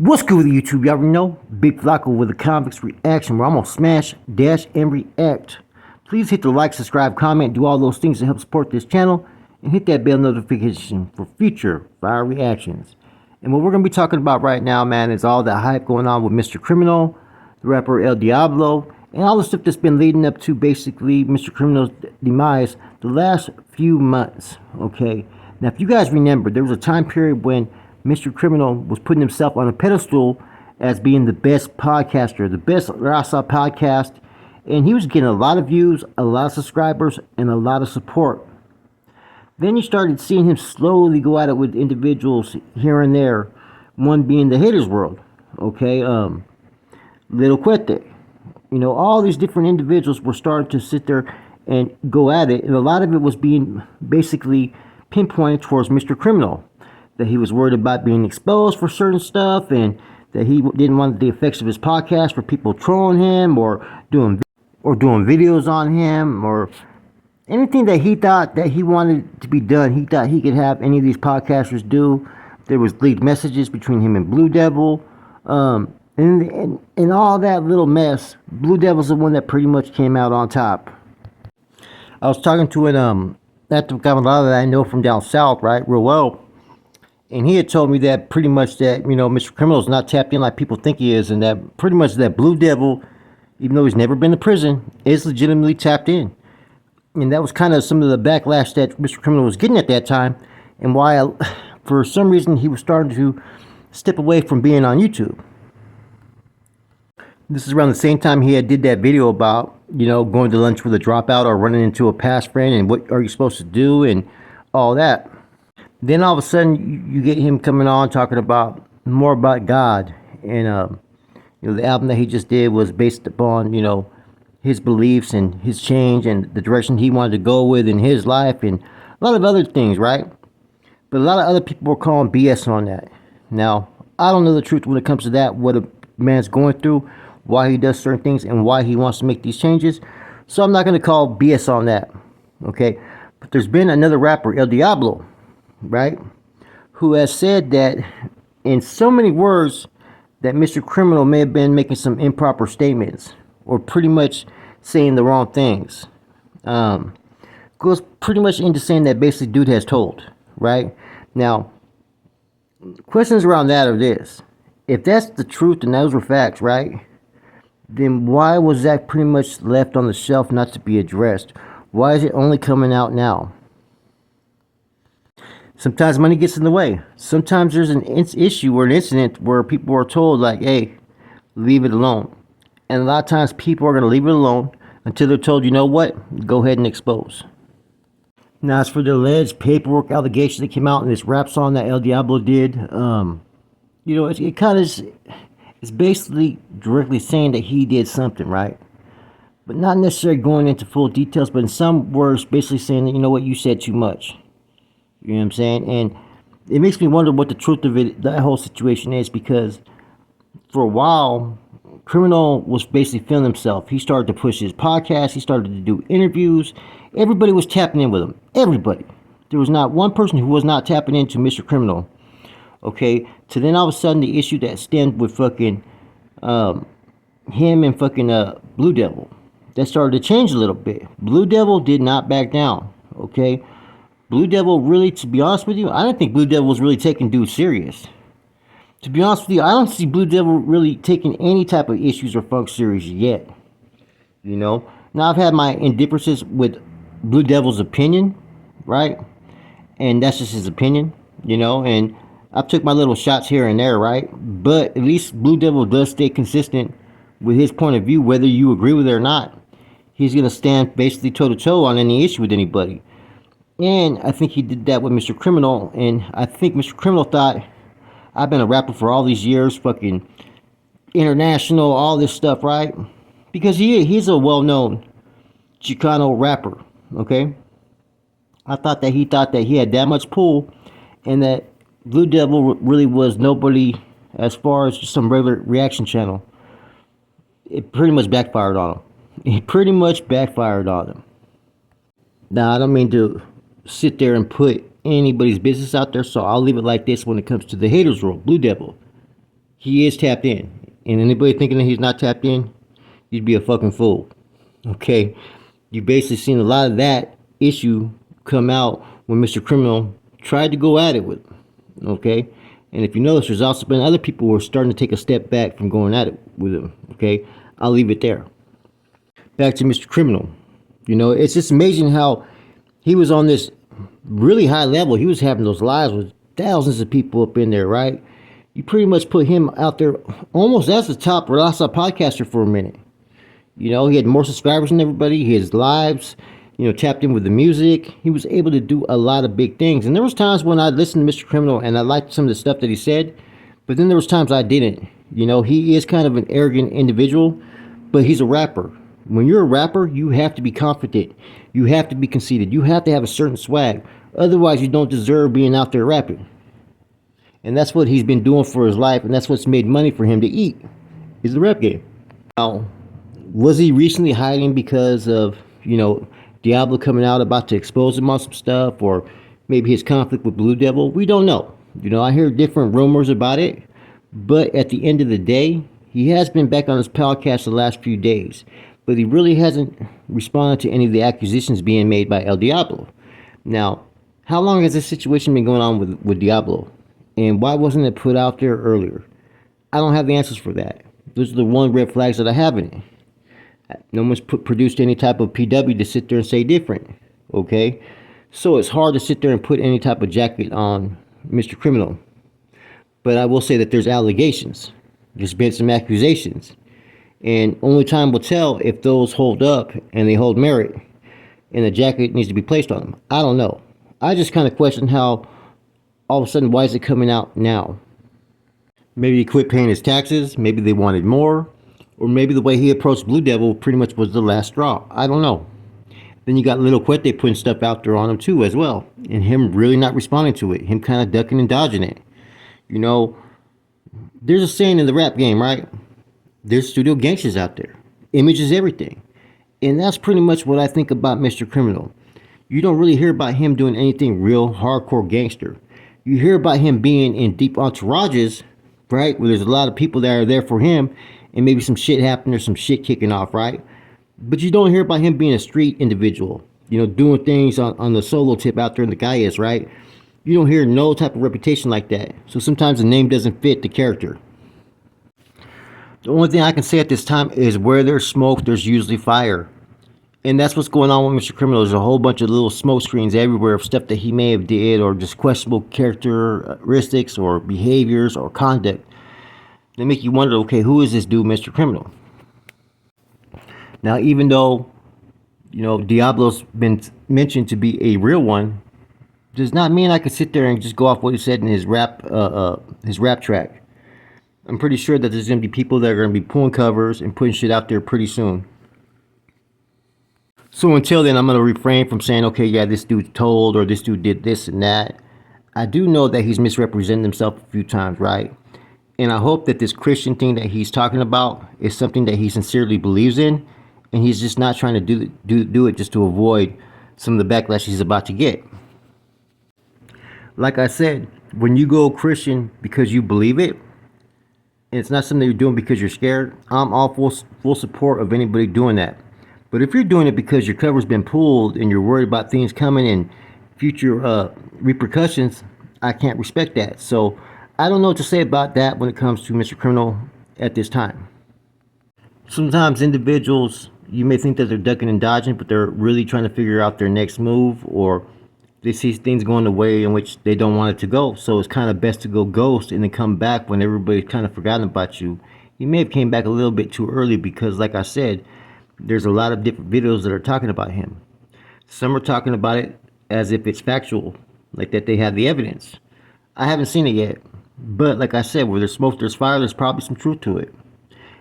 What's good with YouTube? Y'all already know Big Flacco with a convicts reaction where I'm gonna smash, dash, and react. Please hit the like, subscribe, comment, do all those things to help support this channel, and hit that bell notification for future fire reactions. And what we're gonna be talking about right now, man, is all the hype going on with Mr. Criminal, the rapper El Diablo, and all the stuff that's been leading up to basically Mr. Criminal's demise the last few months. Okay, now if you guys remember, there was a time period when Mr. Criminal was putting himself on a pedestal as being the best podcaster, the best Rasa podcast, and he was getting a lot of views, a lot of subscribers, and a lot of support. Then you started seeing him slowly go at it with individuals here and there, one being the haters world, okay, Little Quete. You know, all these different individuals were starting to sit there and go at it, and a lot of it was being basically pinpointed towards Mr. Criminal, that he was worried about being exposed for certain stuff, and that he didn't want the effects of his podcast for people trolling him or doing videos on him or anything that he thought that he wanted to be done. He thought he could have any of these podcasters do. There was leaked messages between him and Blue Devil, and all that little mess. Blue Devil's the one that pretty much came out on top. I was talking to an active camarada that I know from down south, right, real well. And he had told me that pretty much that, you know, Mr. Criminal is not tapped in like people think he is, and that pretty much that Blue Devil, even though he's never been to prison, is legitimately tapped in. And that was kind of some of the backlash that Mr. Criminal was getting at that time, and why, for some reason, he was starting to step away from being on YouTube. This is around the same time he had did that video about, you know, going to lunch with a dropout or running into a past friend and what are you supposed to do and all that. Then all of a sudden you get him coming on talking about more about God, and you know, the album that he just did was based upon, you know, his beliefs and his change and the direction he wanted to go with in his life and a lot of other things, right? But a lot of other people were calling BS on that. Now, I don't know the truth when it comes to that, what a man's going through, why he does certain things, and why he wants to make these changes. So I'm not going to call BS on that, okay? But there's been another rapper, El Diablo, right, who has said that in so many words that Mr. Criminal may have been making some improper statements or pretty much saying the wrong things. Goes pretty much into saying that basically dude has told, right? Now, questions around that are this. If that's the truth and those were facts, right, then why was that pretty much left on the shelf not to be addressed? Why is it only coming out now? Sometimes money gets in the way. Sometimes there's an issue or an incident where people are told, like, hey, leave it alone. And a lot of times people are going to leave it alone until they're told, you know what, go ahead and expose. Now, as for the alleged paperwork allegation that came out in this rap song that El Diablo did, you know, it kind of it's basically directly saying that he did something, right? But not necessarily going into full details, but in some words, basically saying that, you know what, you said too much. You know what I'm saying? And it makes me wonder what the truth of it, that whole situation is, because for a while, Criminal was basically feeling himself. He started to push his podcast. He started to do interviews. Everybody was tapping in with him. Everybody. There was not one person who was not tapping into Mr. Criminal. Okay? So then all of a sudden, the issue that stemmed with fucking him and fucking Blue Devil, that started to change a little bit. Blue Devil did not back down. Okay? Blue Devil really, to be honest with you, I don't think Blue Devil was really taking dude serious. To be honest with you, I don't see Blue Devil really taking any type of issues or funk serious yet. You know? Now, I've had my indifferences with Blue Devil's opinion, right? And that's just his opinion, you know? And I've took my little shots here and there, right? But at least Blue Devil does stay consistent with his point of view, whether you agree with it or not. He's going to stand basically toe-to-toe on any issue with anybody. And I think he did that with Mr. Criminal, and I think Mr. Criminal thought, I've been a rapper for all these years, fucking international, all this stuff, right? Because he's a well-known Chicano rapper, okay? I thought that he had that much pull, and that Blue Devil really was nobody as far as just some regular reaction channel. It pretty much backfired on him. It pretty much backfired on him. Now, I don't mean to sit there and put anybody's business out there, so I'll leave it like this when it comes to the haters role, Blue Devil. He is tapped in. And anybody thinking that he's not tapped in, you'd be a fucking fool. Okay? You basically seen a lot of that issue come out when Mr. Criminal tried to go at it with him. Okay? And if you notice, there's also been other people who are starting to take a step back from going at it with him. Okay? I'll leave it there. Back to Mr. Criminal. You know, it's just amazing how he was on this really high level. He was having those lives with thousands of people up in there, right? You pretty much put him out there almost as the top Rasa podcaster for a minute. You know, he had more subscribers than everybody. His lives, you know, tapped in with the music. He was able to do a lot of big things. And there was times when I listened to Mr. Criminal and I liked some of the stuff that he said, but then there was times I didn't. You know, he is kind of an arrogant individual, but he's a rapper. When you're a rapper, you have to be confident. You have to be conceited. You have to have a certain swag. Otherwise, you don't deserve being out there rapping. And that's what he's been doing for his life, and that's what's made money for him to eat, is the rap game. Now, was he recently hiding because of, you know, Diablo coming out about to expose him on some stuff, or maybe his conflict with Blue Devil? We don't know. You know, I hear different rumors about it, but at the end of the day, he has been back on his podcast the last few days, but he really hasn't responded to any of the accusations being made by El Diablo. Now, how long has this situation been going on with Diablo? And why wasn't it put out there earlier? I don't have the answers for that. Those are the one red flags that I have in it. No one's produced any type of PW to sit there and say different. Okay? So it's hard to sit there and put any type of jacket on Mr. Criminal. But I will say that there's allegations. There's been some accusations. And only time will tell if those hold up and they hold merit and a jacket needs to be placed on them. I don't know. I just kind of question how all of a sudden, why is it coming out now? Maybe he quit paying his taxes. Maybe they wanted more. Or maybe the way he approached Blue Devil pretty much was the last straw. I don't know. Then you got Little Quete putting stuff out there on him too as well. And him really not responding to it. Him kind of ducking and dodging it. You know, there's a saying in the rap game, right? There's studio gangsters out there. Image is everything. And that's pretty much what I think about Mr. Criminal. You don't really hear about him doing anything real hardcore gangster. You hear about him being in deep entourages, right? Where there's a lot of people that are there for him and maybe some shit happened or some shit kicking off, right? But you don't hear about him being a street individual, you know, doing things on the solo tip out there in the Gaias, right? You don't hear no type of reputation like that. So sometimes the name doesn't fit the character. The only thing I can say at this time is where there's smoke, there's usually fire. And that's what's going on with Mr. Criminal. There's a whole bunch of little smoke screens everywhere of stuff that he may have did or just questionable characteristics or behaviors or conduct. They make you wonder, okay, who is this dude, Mr. Criminal? Now, even though, you know, Diablo's been mentioned to be a real one, does not mean I could sit there and just go off what he said in his rap track. I'm pretty sure that there's going to be people that are going to be pulling covers and putting shit out there pretty soon. So until then, I'm going to refrain from saying, okay, yeah, this dude told or this dude did this and that. I do know that he's misrepresented himself a few times, right? And I hope that this Christian thing that he's talking about is something that he sincerely believes in. And he's just not trying to do it just to avoid some of the backlash he's about to get. Like I said, when you go Christian because you believe it, and it's not something you're doing because you're scared, I'm all full support of anybody doing that. But if you're doing it because your cover's been pulled and you're worried about things coming and future repercussions, I can't respect that. So I don't know what to say about that when it comes to Mr. Criminal at this time. Sometimes individuals, you may think that they're ducking and dodging, but they're really trying to figure out their next move, or they see things going the way in which they don't want it to go. So it's kind of best to go ghost and then come back when everybody's kind of forgotten about you. You may have came back a little bit too early because, like I said, there's a lot of different videos that are talking about him. Some are talking about it as if it's factual, like that they have the evidence. I haven't seen it yet, but like I said, where there's smoke, there's fire, there's probably some truth to it.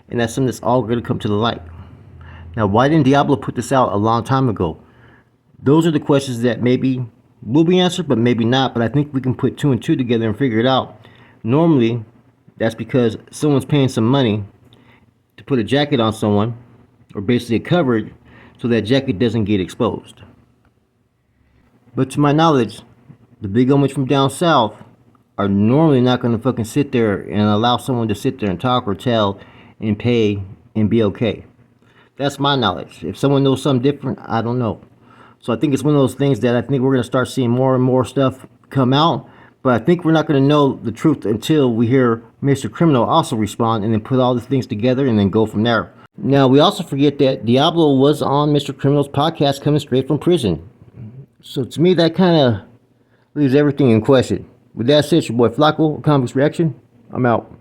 And that's something that's all going to come to the light. Now, why didn't Diablo put this out a long time ago? Those are the questions that maybe will be answered, but maybe not. But I think we can put two and two together and figure it out. Normally, that's because someone's paying some money to put a jacket on someone, or basically covered, so that jacket doesn't get exposed. But to my knowledge, the big homies from down south are normally not going to fucking sit there and allow someone to sit there and talk or tell and pay and be okay. That's my knowledge. If someone knows something different, I don't know. So I think it's one of those things that I think we're going to start seeing more and more stuff come out. But I think we're not going to know the truth until we hear Mr. Criminal also respond and then put all the things together and then go from there. Now, we also forget that Diablo was on Mr. Criminal's podcast coming straight from prison. So to me, that kind of leaves everything in question. With that said, your boy Flacco, Comics Reaction. I'm out.